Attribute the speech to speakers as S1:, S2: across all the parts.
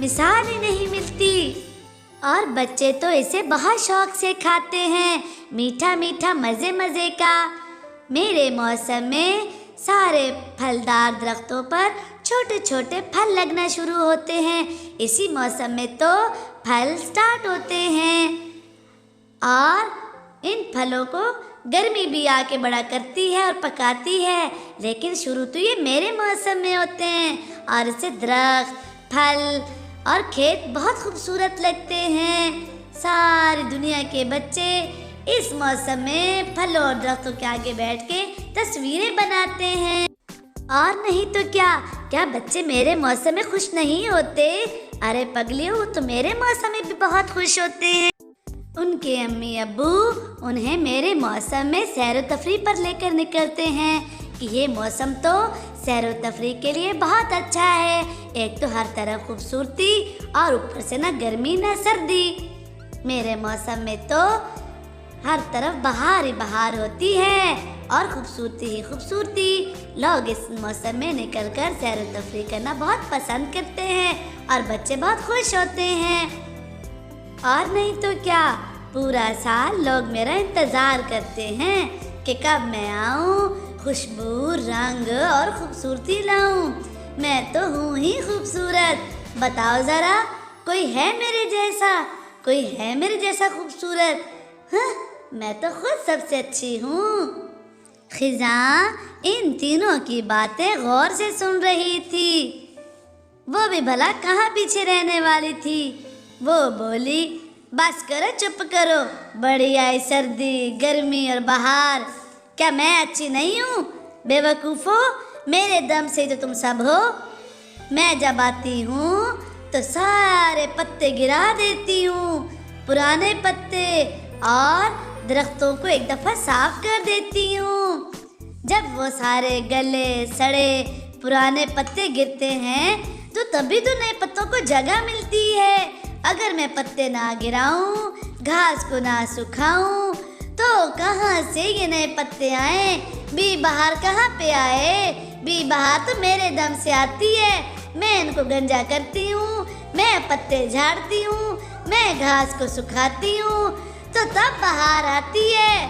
S1: مثال ہی نہیں ملتی۔ اور بچے تو اسے بہت شوق سے کھاتے ہیں، میٹھا میٹھا مزے مزے کا۔ میرے موسم میں سارے پھلدار درختوں پر چھوٹے چھوٹے پھل لگنا شروع ہوتے ہیں۔ اسی موسم میں تو پھل سٹارٹ ہوتے ہیں، اور ان پھلوں کو گرمی بھی آ کے بڑا کرتی ہے اور پکاتی ہے، لیکن شروع تو یہ میرے موسم میں ہوتے ہیں، اور اسے درخت، پھل اور کھیت بہت خوبصورت لگتے ہیں۔ ساری دنیا کے بچے اس موسم میں پھلوں اور درختوں کے آگے بیٹھ کے تصویریں بناتے ہیں۔ اور نہیں تو کیا بچے میرے موسم میں خوش نہیں ہوتے؟ ارے پگلیو، تو میرے موسم میں بھی بہت خوش ہوتے ہیں۔ ان کے امی ابو انہیں میرے موسم میں سیر و تفریح پر لے کر نکلتے ہیں کہ یہ موسم تو سیر و تفریح کے لیے بہت اچھا ہے۔ ایک تو ہر طرف خوبصورتی، اور اوپر سے نہ گرمی نہ سردی۔ میرے موسم میں تو ہر طرف بہار ہی بہار ہوتی ہے، اور خوبصورتی ہی خوبصورتی۔ لوگ اس موسم میں نکل کر سیر و تفریح کرنا بہت پسند کرتے ہیں، اور بچے بہت خوش ہوتے ہیں۔ اور نہیں تو کیا، پورا سال لوگ میرا انتظار کرتے ہیں کہ کب میں آؤں، خوشبو، رنگ اور خوبصورتی لاؤں۔ میں تو ہوں ہی خوبصورت۔ بتاؤ ذرا، کوئی ہے میرے جیسا؟ کوئی ہے میرے جیسا خوبصورت؟ ہاں، میں تو خود سب سے اچھی ہوں۔ خزاں ان تینوں کی باتیں غور سے سن رہی تھی۔ وہ بھی بھلا کہاں پیچھے رہنے والی تھی۔ وہ بولی، بس کرو، چپ کرو، بڑی آئی سردی، گرمی اور بہار۔ کیا میں اچھی نہیں ہوں؟ بے وقوفو، میرے دم سے جو تم سب ہو۔ میں جب آتی ہوں تو سارے پتے گرا دیتی ہوں، پرانے پتے، اور درختوں کو ایک دفعہ صاف کر دیتی ہوں۔ جب وہ سارے گلے سڑے پرانے پتے گرتے ہیں تو تبھی تو نئے پتوں کو جگہ ملتی ہے۔ اگر میں پتے نہ گراؤں، گھاس کو نہ سکھاؤں، تو کہاں سے یہ نئے پتے آئیں؟ بی بہار کہاں پہ آئے؟ بی بہار تو میرے دم سے آتی ہے۔ میں ان کو گنجا کرتی ہوں، میں پتے جھاڑتی ہوں، میں گھاس کو سکھاتی ہوں، تو تب بہار آتی ہے۔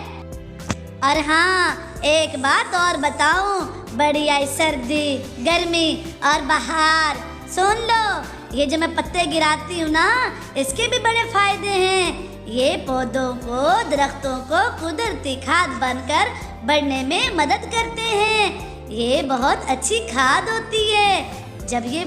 S1: اور ہاں، ایک بات اور بتاؤں، بڑی آئی سردی، گرمی اور بہار، سن لو، یہ جو میں پتے گراتی ہوں نا، اس کے بھی بڑے فائدے ہیں۔ یہ پودوں کو، درختوں کو قدرتی کھاد بن کر بڑھنے میں مدد کرتے ہیں۔ یہ بہت اچھی کھاد ہوتی ہے۔ جب یہ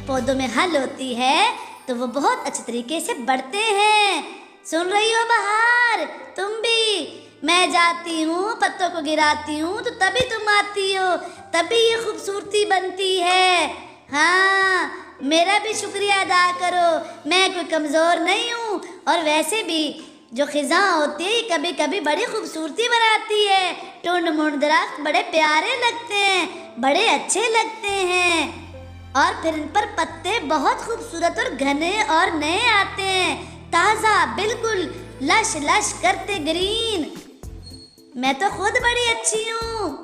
S1: پودوں میں حل ہوتی ہے تو وہ بہت اچھے طریقے سے بڑھتے ہیں۔ سن رہی ہو بہار، تم بھی؟ میں جاتی ہوں، پتوں کو گراتی ہوں، تو تبھی تم آتی ہو، تبھی یہ خوبصورتی بنتی ہے۔ ہاں، میرا بھی شکریہ ادا کرو، میں کوئی کمزور نہیں ہوں۔ اور ویسے بھی جو خزاں ہوتی ہے کبھی کبھی بڑی خوبصورتی بناتی ہے۔ ٹونڈ مونڈ درخت بڑے پیارے لگتے ہیں، بڑے اچھے لگتے ہیں، اور پھر ان پر پتے بہت خوبصورت اور گھنے اور نئے آتے ہیں، تازہ، بالکل لش لش کرتے گرین۔ میں تو خود بڑی اچھی ہوں۔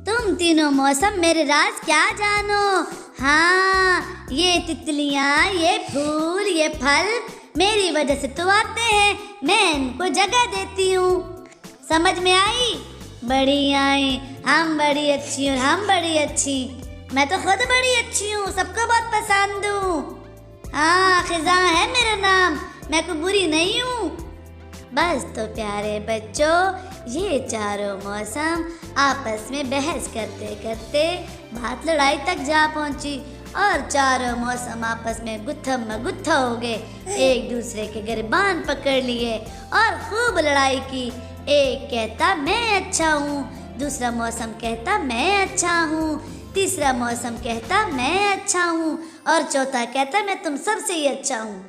S1: تم تینوں موسم میرے راز کیا جانو؟ ہاں، یہ تتلیاں، یہ پھول، یہ پھل میری وجہ سے تو آتے ہیں، میں ان کو جگہ دیتی ہوں۔ سمجھ میں آئی؟ بڑی آئی، ہم بڑی اچھی اور ہم بڑی اچھی۔ میں تو خود بڑی اچھی ہوں، سب کو بہت پسند ہوں۔ ہاں، خزاں ہے میرا نام، میں کوئی بری نہیں ہوں۔ بس تو پیارے بچوں، یہ چاروں موسم آپس میں بحث کرتے کرتے بات لڑائی تک جا پہنچی، اور چاروں موسم آپس میں گتھم گتھا ہو گئے، ایک دوسرے کے گریبان پکڑ لیے اور خوب لڑائی کی۔ ایک کہتا میں اچھا ہوں، دوسرا موسم کہتا میں اچھا ہوں، تیسرا موسم کہتا میں اچھا ہوں، اور چوتھا کہتا میں تم سب سے ہی اچھا ہوں۔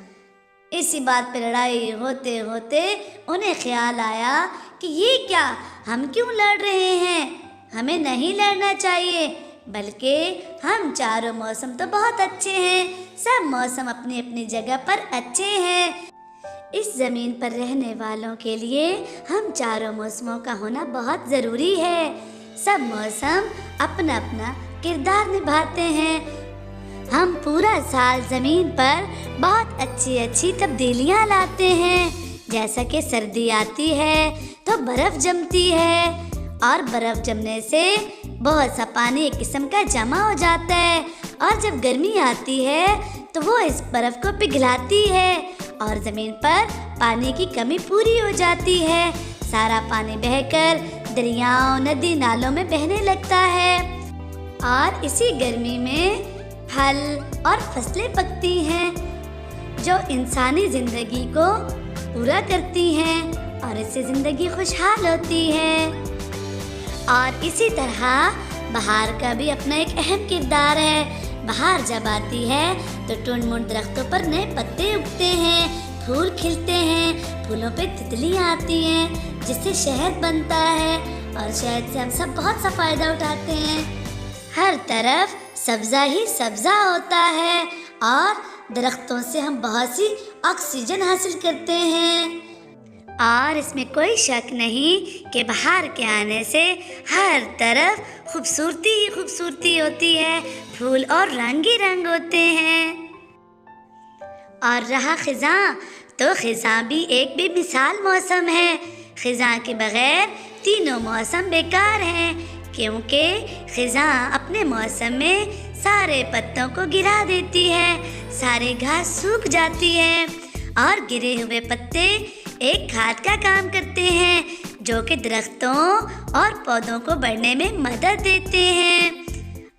S1: اسی بات پہ لڑائی ہوتے ہوتے انہیں خیال آیا کہ یہ کیا، ہم کیوں لڑ رہے ہیں؟ ہمیں نہیں لڑنا چاہیے، بلکہ ہم چاروں موسم تو بہت اچھے ہیں، سب موسم اپنی اپنی جگہ پر اچھے ہیں۔ اس زمین پر رہنے والوں کے لیے ہم چاروں موسموں کا ہونا بہت ضروری ہے۔ سب موسم اپنا اپنا کردار نبھاتے ہیں۔ ہم پورا سال زمین پر بہت اچھی اچھی تبدیلیاں لاتے ہیں، جیسا کہ سردی آتی ہے تو برف جمتی ہے، اور برف جمنے سے بہت سا پانی ایک قسم کا جمع ہو جاتا ہے، اور جب گرمی آتی ہے تو وہ اس برف کو پگھلاتی ہے اور زمین پر پانی کی کمی پوری ہو جاتی ہے۔ سارا پانی بہہ کر دریاؤں، ندی نالوں میں بہنے لگتا ہے، اور اسی گرمی میں پھل اور فصلیں پکتی ہیں جو انسانی زندگی کو پورا کرتی ہیں، اور اس سے زندگی خوشحال ہوتی ہے۔ اور اسی طرح بہار کا بھی اپنا ایک اہم کردار ہے۔ بہار جب آتی ہے تو ٹنڈ منڈ درختوں پر نئے پتے اگتے ہیں، پھول کھلتے ہیں، پھولوں پہ تتلیاں آتی ہیں جس سے شہد بنتا ہے، اور شہد سے ہم سب بہت سا فائدہ اٹھاتے ہیں۔ ہر طرف سبزہ ہی سبزہ ہوتا ہے، اور درختوں سے ہم بہت سی آکسیجن حاصل کرتے ہیں، اور اس میں کوئی شک نہیں کہ بہار کے آنے سے ہر طرف خوبصورتی ہی خوبصورتی ہوتی ہے، پھول اور رنگ ہی رنگ ہوتے ہیں۔ اور رہا خزاں، تو خزاں بھی ایک بے مثال موسم ہے۔ خزاں کے بغیر تینوں موسم بیکار ہیں، کیونکہ خزاں اپنے موسم میں سارے پتوں کو گرا دیتی ہے، سارے گھاس سوکھ جاتی ہے، اور گرے ہوئے پتے ایک کھاد کا کام کرتے ہیں جو کہ درختوں اور پودوں کو بڑھنے میں مدد دیتے ہیں۔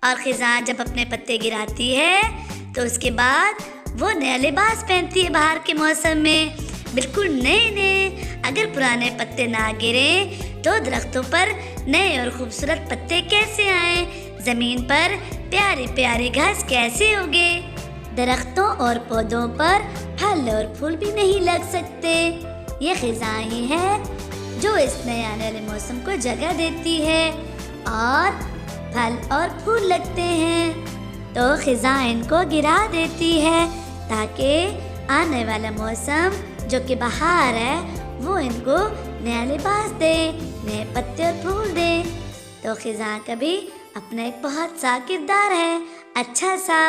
S1: اور خزاں جب اپنے پتے گراتی ہے تو اس کے بعد وہ نیا لباس پہنتی ہے بہار کے موسم میں، بالکل نئے نئے۔ اگر پرانے پتے نہ گریں تو درختوں پر نئے اور خوبصورت پتے کیسے آئیں؟ زمین پر پیاری پیاری گھاس کیسے اگے؟ درختوں اور پودوں پر پھل اور پھول بھی نہیں لگ سکتے۔ یہ خزاں ہی ہے جو اس نئے آنے والے موسم کو جگہ دیتی ہے، اور پھل اور پھول لگتے ہیں تو خزاں ان کو گرا دیتی ہے تاکہ آنے والا موسم جو کہ بہار ہے وہ ان کو نیا لباس دے، نئے پتے اور پھول دے۔ تو خزاں کا بھی اپنا ایک بہت سا کردار ہے، اچھا سا۔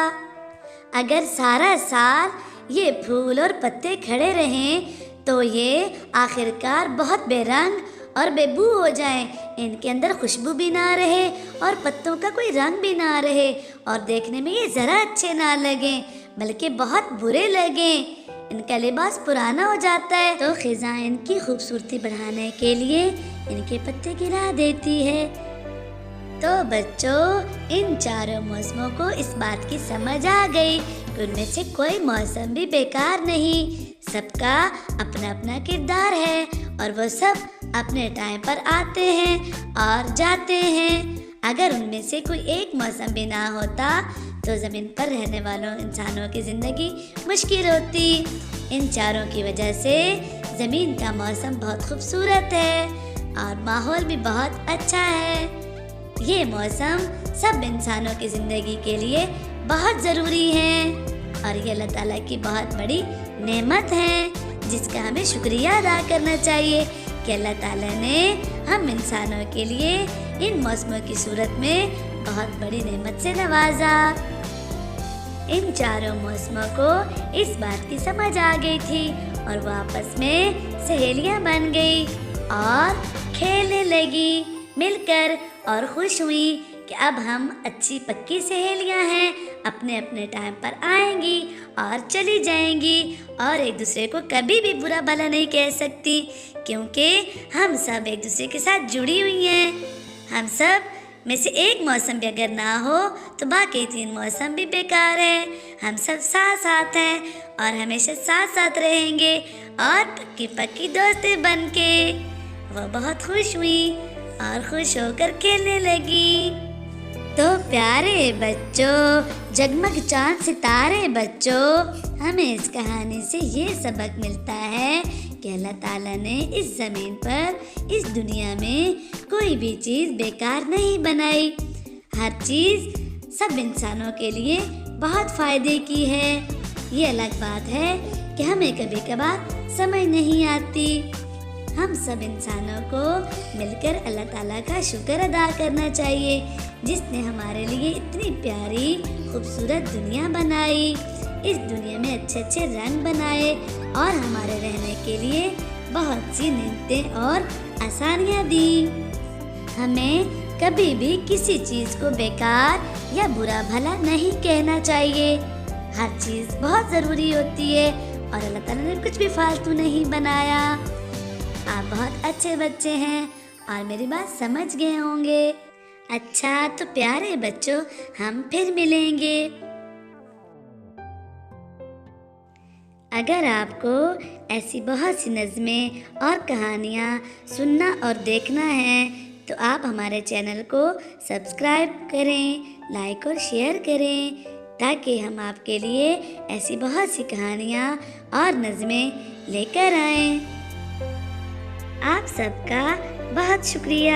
S1: اگر سارا سال یہ پھول اور پتے کھڑے رہیں تو یہ آخرکار بہت بے رنگ اور بے بو ہو جائیں، ان کے اندر خوشبو بھی نہ رہے اور پتوں کا کوئی رنگ بھی نہ رہے، اور دیکھنے میں یہ ذرا اچھے نہ لگیں بلکہ بہت برے لگیں، ان کا لباس پرانا ہو جاتا ہے۔ تو خزاں ان کی خوبصورتی بڑھانے کے لیے ان کے پتے گرا دیتی ہے۔ تو بچوں، ان چاروں موسموں کو اس بات کی سمجھ آ گئی کہ ان میں سے کوئی موسم بھی بیکار نہیں، سب کا اپنا اپنا کردار ہے، اور وہ سب اپنے ٹائم پر آتے ہیں اور جاتے ہیں۔ اگر ان میں سے کوئی ایک موسم بھی نہ ہوتا تو زمین پر رہنے والوں انسانوں کی زندگی مشکل ہوتی۔ ان چاروں کی وجہ سے زمین کا موسم بہت خوبصورت ہے اور ماحول بھی بہت اچھا ہے۔ یہ موسم سب انسانوں کی زندگی کے لیے بہت ضروری ہے، اور یہ اللہ تعالیٰ کی بہت بڑی نعمت ہے جس کا ہمیں شکریہ ادا کرنا چاہیے کہ اللہ تعالیٰ نے ہم انسانوں کے لیے ان موسموں کی صورت میں بہت بڑی نعمت سے نوازا۔ ان چاروں موسموں کو اس بات کی سمجھ آ گئی تھی اور وہ آپس میں سہیلیاں بن گئی اور کھیلنے لگی مل کر، اور خوش ہوئی کہ اب ہم اچھی پکی سہیلیاں ہیں، اپنے اپنے ٹائم پر آئیں گی اور چلی جائیں گی، اور ایک دوسرے کو کبھی بھی برا بھلا نہیں کہہ سکتی، کیونکہ ہم سب ایک دوسرے کے ساتھ جڑی ہوئی ہیں۔ ہم سب میں سے ایک موسم بھی اگر نہ ہو تو باقی 3 موسم بھی بیکار ہیں۔ ہم سب ساتھ ساتھ ہیں اور ہمیشہ ساتھ ساتھ رہیں گے، اور پکی پکی دوستیں بن کے۔ وہ بہت خوش ہوئی اور خوش ہو کر کھیلنے لگی۔ تو پیارے بچوں، جگمگ چاند ستارے بچوں، ہمیں اس کہانی سے یہ سبق ملتا ہے کہ اللہ تعالیٰ نے اس زمین پر، اس دنیا میں کوئی بھی چیز بیکار نہیں بنائی۔ ہر چیز سب انسانوں کے لیے بہت فائدے کی ہے۔ یہ الگ بات ہے کہ ہمیں کبھی کبھار سمجھ نہیں آتی۔ ہم سب انسانوں کو مل کر اللہ تعالیٰ کا شکر ادا کرنا چاہیے جس نے ہمارے لیے اتنی پیاری خوبصورت دنیا بنائی، اس دنیا میں اچھے اچھے رنگ بنائے اور ہمارے رہنے کے لیے بہت سی نعمتیں اور آسانیاں دی۔ ہمیں کبھی بھی کسی چیز کو بیکار یا برا بھلا نہیں کہنا چاہیے۔ ہر چیز بہت ضروری ہوتی ہے اور اللہ تعالیٰ نے کچھ بھی فالتو نہیں بنایا۔ آپ بہت اچھے بچے ہیں اور میری بات سمجھ گئے ہوں گے۔ اچھا تو پیارے بچوں، ہم پھر ملیں گے۔ اگر آپ کو ایسی بہت سی نظمیں اور کہانیاں سننا اور دیکھنا ہے تو آپ ہمارے چینل کو سبسکرائب کریں، لائک اور شیئر کریں تاکہ ہم آپ کے لیے ایسی بہت سی کہانیاں اور نظمیں لے کر آئیں۔ آپ سب کا بہت شکریہ۔